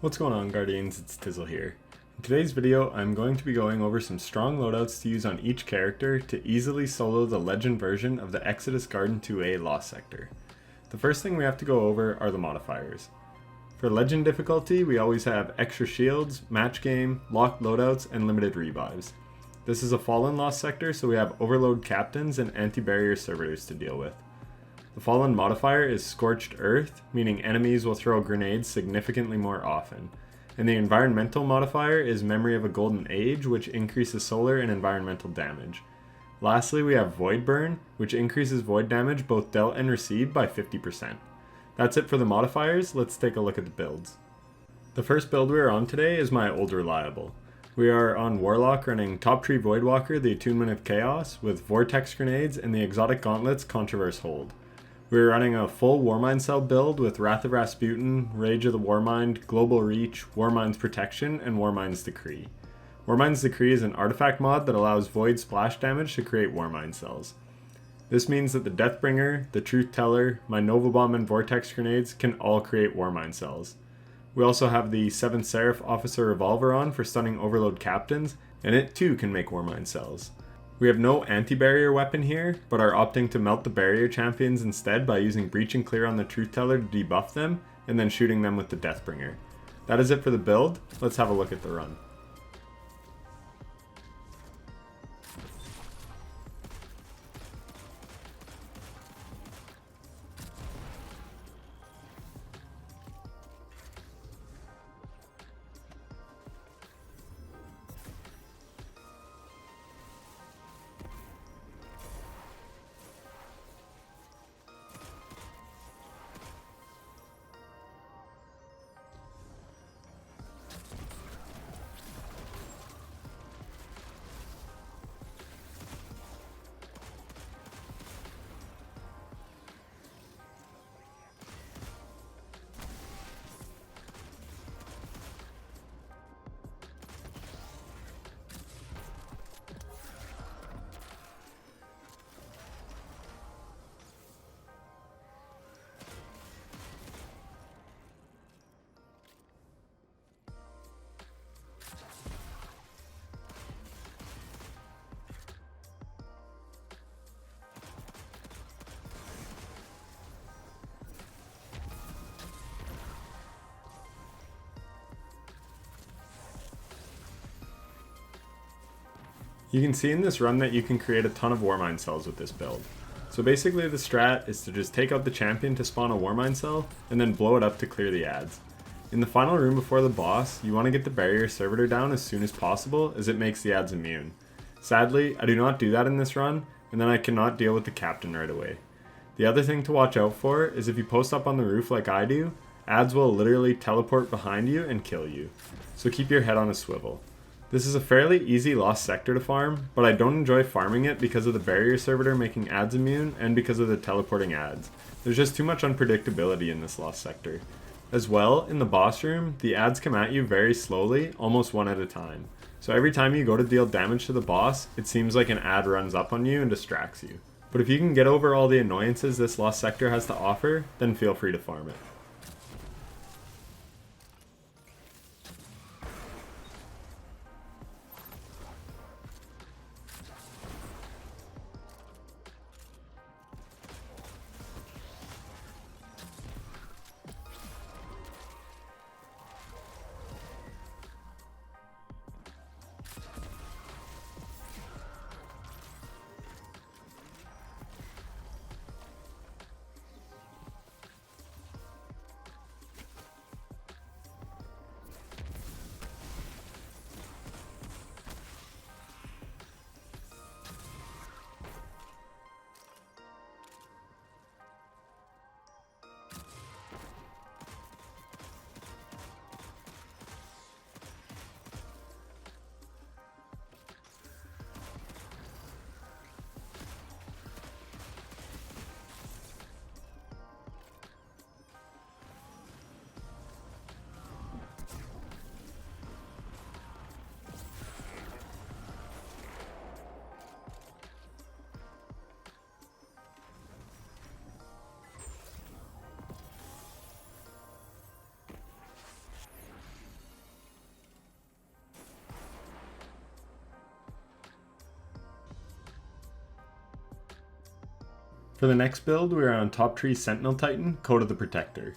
What's going on, Guardians? It's Tizzle here. In today's video, I'm going to be going over some strong loadouts to use on each character to easily solo the legend version of the Exodus Garden 2A Lost Sector. The first thing we have to go over are the modifiers. For legend difficulty, we always have extra shields, match game, locked loadouts, and limited revives. This is a fallen Lost Sector, so we have overload captains and anti-barrier servitors to deal with. The fallen modifier is Scorched Earth, meaning enemies will throw grenades significantly more often. And the environmental modifier is Memory of a Golden Age, which increases solar and environmental damage. Lastly, we have Void Burn, which increases void damage both dealt and received by 50%. That's it for the modifiers. Let's take a look at the builds. The first build we are on today is my old reliable. We are on Warlock running Top Tree Voidwalker, the Attunement of Chaos, with Vortex Grenades and the Exotic Gauntlets Controverse Hold. We're running a full Warmind cell build with Wrath of Rasputin, Rage of the Warmind, Global Reach, Warmind's Protection, and Warmind's Decree. Warmind's Decree is an artifact mod that allows void splash damage to create Warmind cells. This means that the Deathbringer, the Truth Teller, my Nova Bomb, and Vortex Grenades can all create Warmind cells. We also have the 7th Seraph Officer Revolver on for stunning Overload Captains, and it too can make Warmind cells. We have no anti-barrier weapon here, but are opting to melt the barrier champions instead by using Breach and Clear on the Truth Teller to debuff them, and then shooting them with the Deathbringer. That is it for the build. Let's have a look at the run. You can see in this run that you can create a ton of Warmind cells with this build. So basically the strat is to just take out the champion to spawn a Warmind cell, and then blow it up to clear the ads. In the final room before the boss, you want to get the barrier servitor down as soon as possible, as it makes the ads immune. Sadly, I do not do that in this run, and then I cannot deal with the captain right away. The other thing to watch out for is if you post up on the roof like I do, ads will literally teleport behind you and kill you. So keep your head on a swivel. This is a fairly easy Lost Sector to farm, but I don't enjoy farming it because of the barrier servitor making ads immune and because of the teleporting ads. There's just too much unpredictability in this Lost Sector. As well, in the boss room, the ads come at you very slowly, almost one at a time. So every time you go to deal damage to the boss, it seems like an ad runs up on you and distracts you. But if you can get over all the annoyances this Lost Sector has to offer, then feel free to farm it. For the next build, we are on Top Tree Sentinel Titan, Code of the Protector.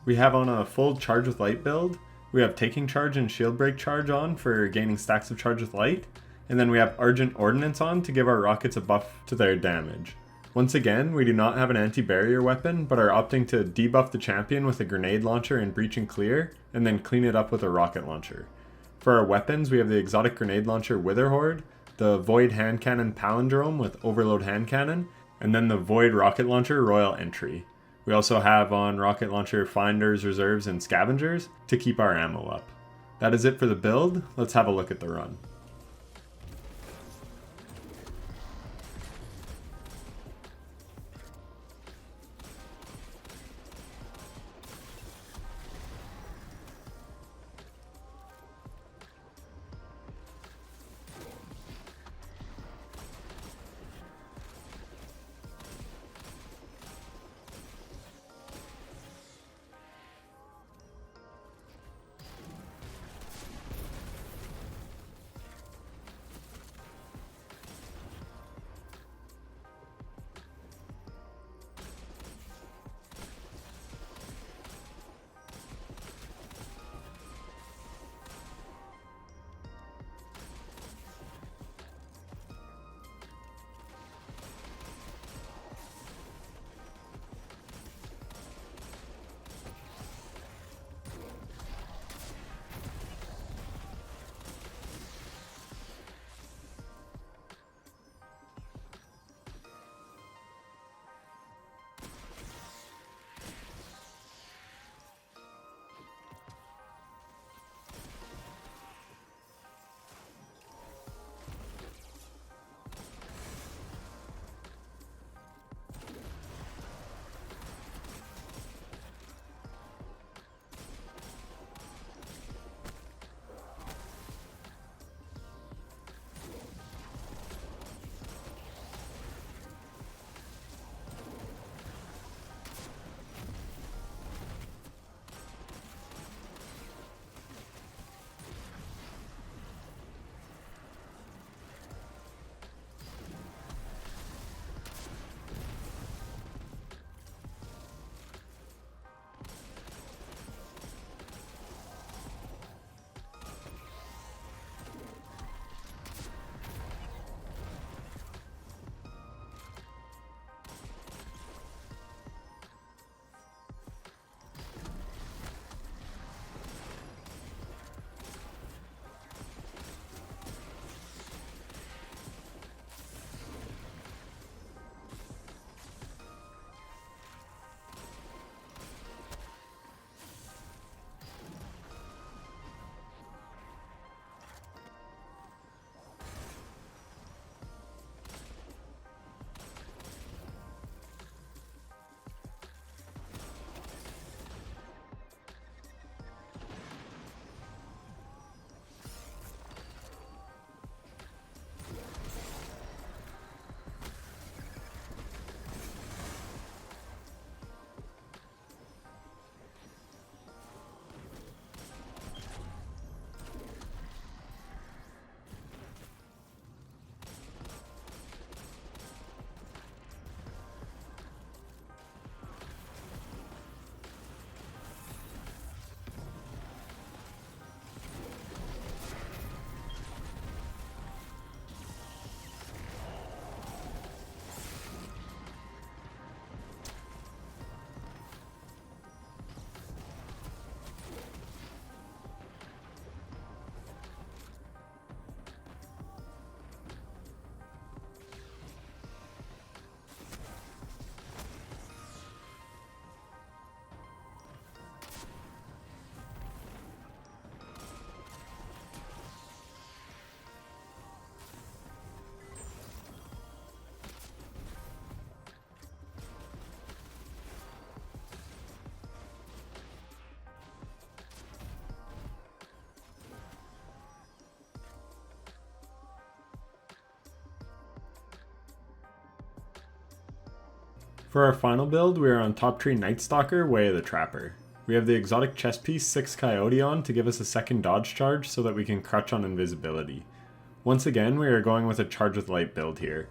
We have on a full Charge with Light build, we have Taking Charge and Shield Break Charge on for gaining stacks of Charge with Light, and then we have Argent Ordnance on to give our rockets a buff to their damage. Once again, we do not have an anti-barrier weapon, but are opting to debuff the champion with a grenade launcher in Breach and Clear, and then clean it up with a rocket launcher. For our weapons, we have the exotic grenade launcher Wither Horde, the Void Hand Cannon Palindrome with Overload Hand Cannon, and then the Void Rocket Launcher Royal Entry. We also have on Rocket Launcher Finders, Reserves, and Scavengers to keep our ammo up. That is it for the build. Let's have a look at the run. For our final build, we are on Top Tree Night Stalker, Way of the Trapper. We have the exotic chest piece 6 Coyote on to give us a second dodge charge so that we can crutch on invisibility. Once again, we are going with a Charge with Light build here.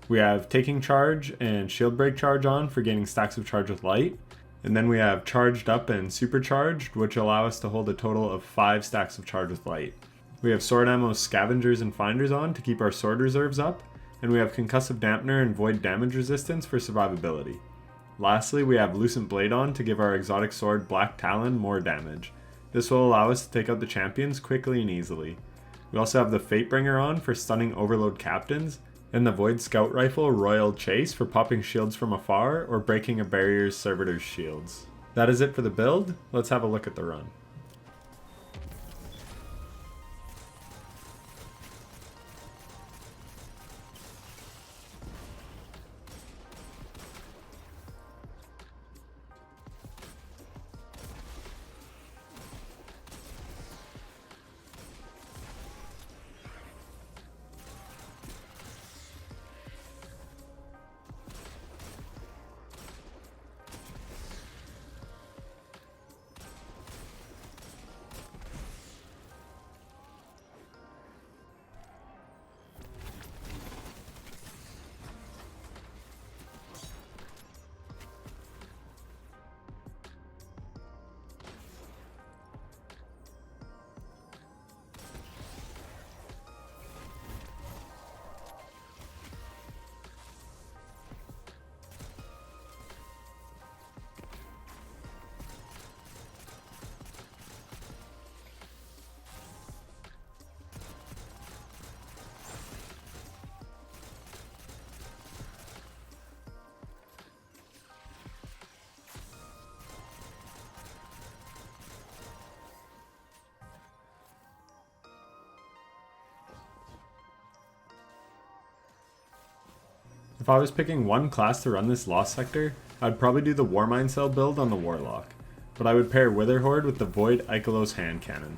We have Taking Charge and Shield Break Charge on for gaining stacks of charge with light. And then we have Charged Up and Supercharged, which allow us to hold a total of 5 stacks of charge with light. We have Sword Ammo Scavengers and Finders on to keep our sword reserves up, and we have Concussive Dampener and Void Damage Resistance for survivability. Lastly, we have Lucent Blade on to give our exotic sword Black Talon more damage. This will allow us to take out the champions quickly and easily. We also have the Fatebringer on for stunning Overload captains, and the Void Scout Rifle Royal Chase for popping shields from afar or breaking a barrier's servitor's shields. That is it for the build. Let's have a look at the run. If I was picking one class to run this Lost Sector, I'd probably do the Warmind Cell build on the Warlock, but I would pair Witherhoard with the Void Ikelos hand cannon.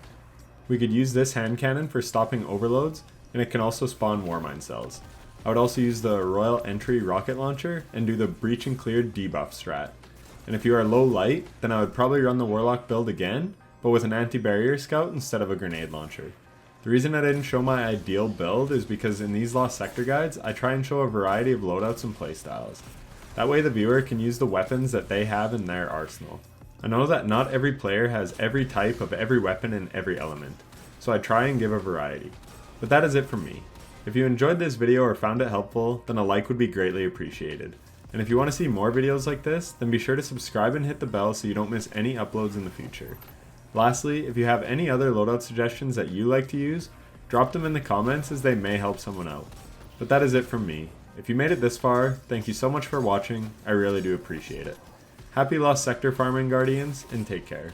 We could use this hand cannon for stopping overloads, and it can also spawn Warmind cells. I would also use the Royal Entry rocket launcher and do the Breach and Clear debuff strat. And if you are low light, then I would probably run the Warlock build again, but with an anti-barrier scout instead of a grenade launcher. The reason I didn't show my ideal build is because in these Lost Sector guides, I try and show a variety of loadouts and playstyles. That way the viewer can use the weapons that they have in their arsenal. I know that not every player has every type of every weapon in every element, so I try and give a variety. But that is it from me. If you enjoyed this video or found it helpful, then a like would be greatly appreciated. And if you want to see more videos like this, then be sure to subscribe and hit the bell so you don't miss any uploads in the future. Lastly, if you have any other loadout suggestions that you like to use, drop them in the comments as they may help someone out. But that is it from me. If you made it this far, thank you so much for watching, I really do appreciate it. Happy Lost Sector farming, Guardians, and take care.